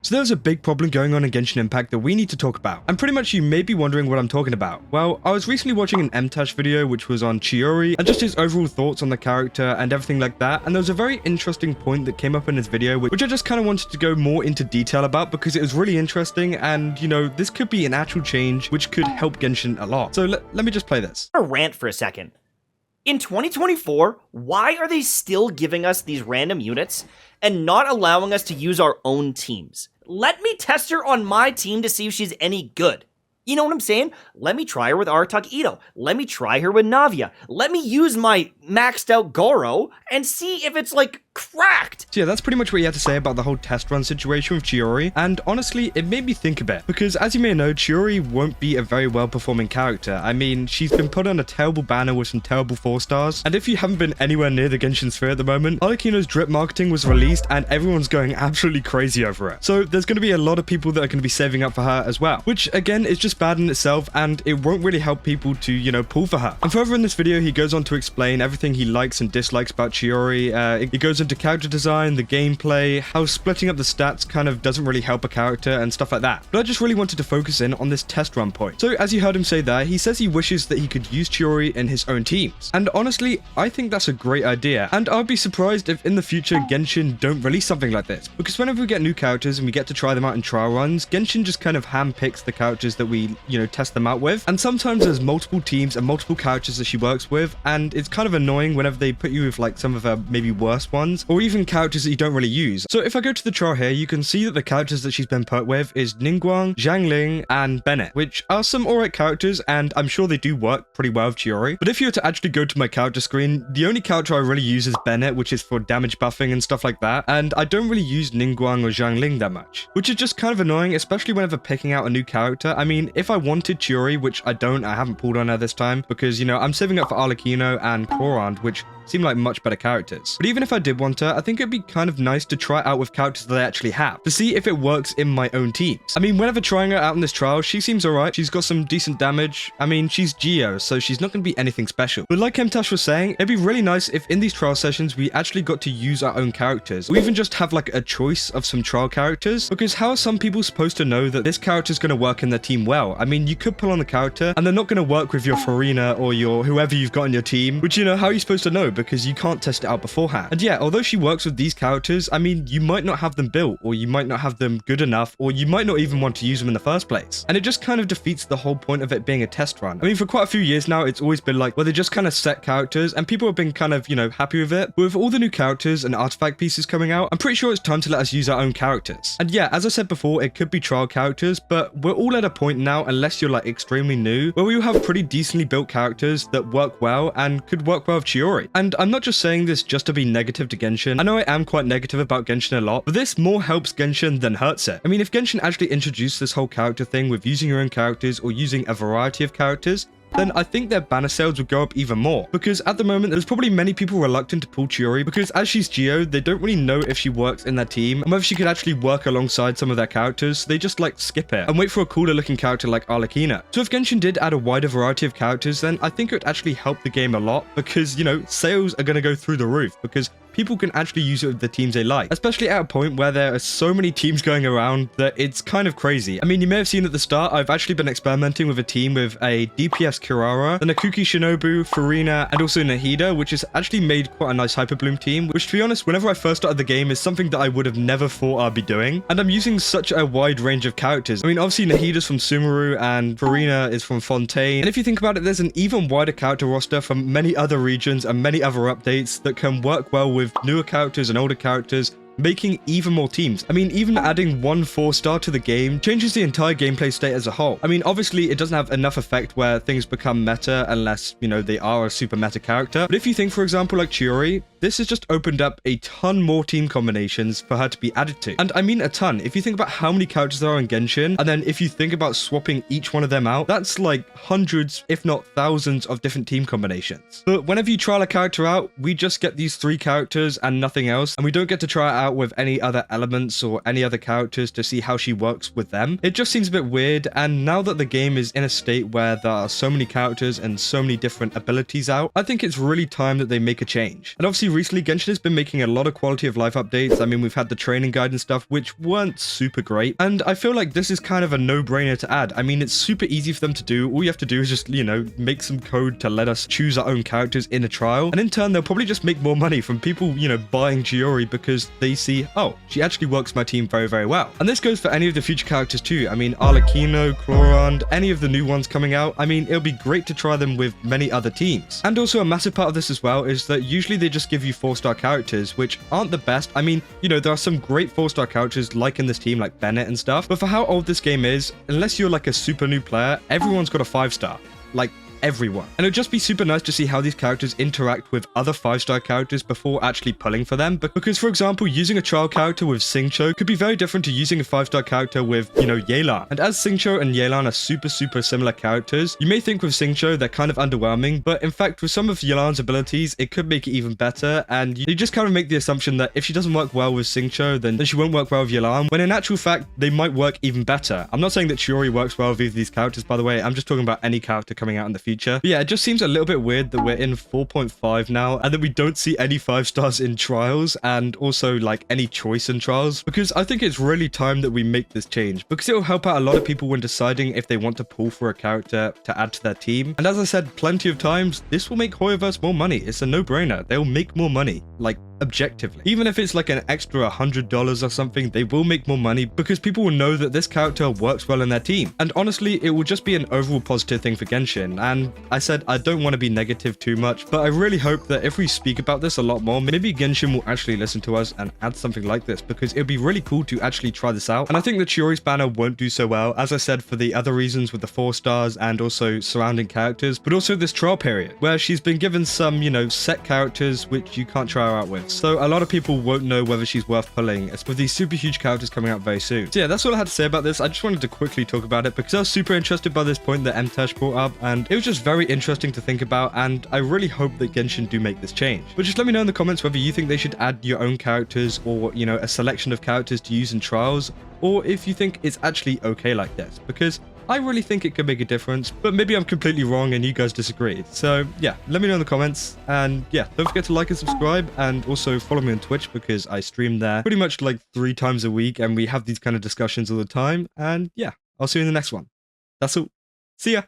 So there's a big problem going on in Genshin Impact that we need to talk about. And pretty much you may be wondering what I'm talking about. Well, I was recently watching an Mtashed video which was on Chiori and just his overall thoughts on the character and everything like that. And there was a very interesting point that came up in his video which I just kind of wanted to go more into detail about because it was really interesting and, you know, this could be an actual change which could help Genshin a lot. So let me just play this. A rant for a second. In 2024, why are they still giving us these random units and not allowing us to use our own teams? Let me test her on my team to see if she's any good. You know what I'm saying? Let me try her with Arlecchino. Let me try her with Navia. Let me use my maxed out Goro and see if it's like cracked. So yeah, that's pretty much what you had to say about the whole test run situation with Chiori, and honestly, it made me think a bit, because as you may know, Chiori won't be a very well-performing character. I mean, she's been put on a terrible banner with some terrible 4 stars, and if you haven't been anywhere near the Genshin sphere at the moment, Arlecchino's drip marketing was released, and everyone's going absolutely crazy over it. So there's going to be a lot of people that are going to be saving up for her as well, which again is just bad in itself, and it won't really help people to, you know, pull for her. And further in this video, he goes on to explain everything he likes and dislikes about Chiori. He goes into character design, the gameplay, how splitting up the stats kind of doesn't really help a character and stuff like that. But I just really wanted to focus in on this test run point. So as you heard him say there, he says he wishes that he could use Chiori in his own teams. And honestly, I think that's a great idea. And I'd be surprised if in the future Genshin don't release something like this. Because whenever we get new characters and we get to try them out in trial runs, Genshin just kind of handpicks the characters that we, you know, test them out with. And sometimes there's multiple teams and multiple characters that she works with. And it's kind of annoying whenever they put you with like some of her maybe worst ones, or even characters that you don't really use. So if I go to the trial here, you can see that the characters that she's been put with is Ningguang, Zhangling, and Bennett, which are some alright characters, and I'm sure they do work pretty well with Chiori. But if you were to actually go to my character screen, the only character I really use is Bennett, which is for damage buffing and stuff like that, and I don't really use Ningguang or Zhangling that much, which is just kind of annoying, especially whenever picking out a new character. I mean, if I wanted Chiori, which I haven't pulled on her this time, because, you know, I'm saving up for Arlecchino and Clorinde, which seem like much better characters. But even if I did want her, I think it'd be kind of nice to try it out with characters that I actually have, to see if it works in my own teams. I mean, whenever trying her out in this trial, she seems alright. She's got some decent damage. I mean, she's Geo, so she's not going to be anything special. But like Mtashed was saying, it'd be really nice if in these trial sessions, we actually got to use our own characters, or even just have like a choice of some trial characters, because how are some people supposed to know that this character is going to work in their team well? I mean, you could pull on the character, and they're not going to work with your Farina or your whoever you've got in your team, which, you know, how are you supposed to know? Because you can't test it out beforehand. And yeah, although she works with these characters, I mean, you might not have them built, or you might not have them good enough, or you might not even want to use them in the first place. And it just kind of defeats the whole point of it being a test run. I mean, for quite a few years now, it's always been like, well, they just kind of set characters, and people have been kind of, you know, happy with it. But with all the new characters and artifact pieces coming out, I'm pretty sure it's time to let us use our own characters. And yeah, as I said before, it could be trial characters, but we're all at a point now, unless you're like extremely new, where we will have pretty decently built characters that work well and could work well with Chiori. And I'm not just saying this just to be negative to Genshin. I know I am quite negative about Genshin a lot, but this more helps Genshin than hurts it. I mean, if Genshin actually introduced this whole character thing with using your own characters or using a variety of characters, then I think their banner sales would go up even more. Because at the moment, there's probably many people reluctant to pull Chiori because as she's Geo, they don't really know if she works in their team and whether she could actually work alongside some of their characters. So they just like skip it and wait for a cooler looking character like Arlecchino. So if Genshin did add a wider variety of characters, then I think it would actually help the game a lot because, you know, sales are going to go through the roof because people can actually use it with the teams they like, especially at a point where there are so many teams going around that it's kind of crazy. I mean, you may have seen at the start, I've actually been experimenting with a team with a DPS Kirara, then a Kuki Shinobu, Farina, and also Nahida, which has actually made quite a nice Hyperbloom team, which to be honest, whenever I first started the game is something that I would have never thought I'd be doing. And I'm using such a wide range of characters. I mean, obviously Nahida's from Sumeru and Farina is from Fontaine. And if you think about it, there's an even wider character roster from many other regions and many other updates that can work well with newer characters and older characters, making even more teams. I mean, even adding one 4-star to the game changes the entire gameplay state as a whole. I mean, obviously, it doesn't have enough effect where things become meta unless, you know, they are a super meta character. But if you think, for example, like Chiori, this has just opened up a ton more team combinations for her to be added to. And I mean a ton. If you think about how many characters there are in Genshin, and then if you think about swapping each one of them out, that's like hundreds, if not thousands of different team combinations. But whenever you trial a character out, we just get these 3 characters and nothing else, and we don't get to try it out out with any other elements or any other characters to see how she works with them. It just seems a bit weird, and now that the game is in a state where there are so many characters and so many different abilities out, I think it's really time that they make a change. And obviously recently Genshin has been making a lot of quality of life updates. I mean, we've had the training guide and stuff, which weren't super great, and I feel like this is kind of a no-brainer to add. I mean, it's super easy for them to do. All you have to do is just, you know, make some code to let us choose our own characters in a trial, and in turn they'll probably just make more money from people, you know, buying Chiori because they see, oh, she actually works my team very, very well. And this goes for any of the future characters too. I mean, Arlecchino, Clorinde, any of the new ones coming out. I mean, it'll be great to try them with many other teams. And also a massive part of this as well is that usually they just give you 4-star characters, which aren't the best. I mean, you know, there are some great 4-star characters like in this team, like Bennett and stuff, but for how old this game is, unless you're like a super new player, everyone's got a 5-star. Like, everyone. And it'd just be super nice to see how these characters interact with other 5-star characters before actually pulling for them. Because, for example, using a trial character with Xingqiu could be very different to using a 5-star character with, you know, Yelan. And as Xingqiu and Yelan are super similar characters, you may think with Xingqiu they're kind of underwhelming, but in fact, with some of Yelan's abilities, it could make it even better. And you just kind of make the assumption that if she doesn't work well with Xingqiu, then she won't work well with Yelan, when in actual fact, they might work even better. I'm not saying that Chiori works well with either of these characters, by the way. I'm just talking about any character coming out in the future. But yeah, it just seems a little bit weird that we're in 4.5 now and that we don't see any 5-stars in trials and also like any choice in trials, because I think it's really time that we make this change, because it will help out a lot of people when deciding if they want to pull for a character to add to their team. And as I said plenty of times, this will make Hoyoverse more money. It's a no-brainer. They'll make more money, like objectively. Even if it's like an extra $100 or something, they will make more money because people will know that this character works well in their team. And honestly, it will just be an overall positive thing for Genshin. And I said I don't want to be negative too much, but I really hope that if we speak about this a lot more, maybe Genshin will actually listen to us and add something like this, because it'd be really cool to actually try this out. And I think the Chiori's banner won't do so well, as I said, for the other reasons with the 4-stars and also surrounding characters, but also this trial period where she's been given some, you know, set characters which you can't try her out with. So a lot of people won't know whether she's worth pulling, as with these super huge characters coming out very soon. So yeah, that's all I had to say about this. I just wanted to quickly talk about it because I was super interested by this point that Mtashed brought up, and it was just very interesting to think about, and I really hope that Genshin do make this change. But just let me know in the comments whether you think they should add your own characters or, you know, a selection of characters to use in trials, or if you think it's actually okay like this, because I really think it could make a difference, but maybe I'm completely wrong and you guys disagree. So yeah, let me know in the comments, and yeah, don't forget to like and subscribe, and also follow me on Twitch because I stream there pretty much like 3 times a week and we have these kind of discussions all the time. And yeah, I'll see you in the next one. That's all. See ya.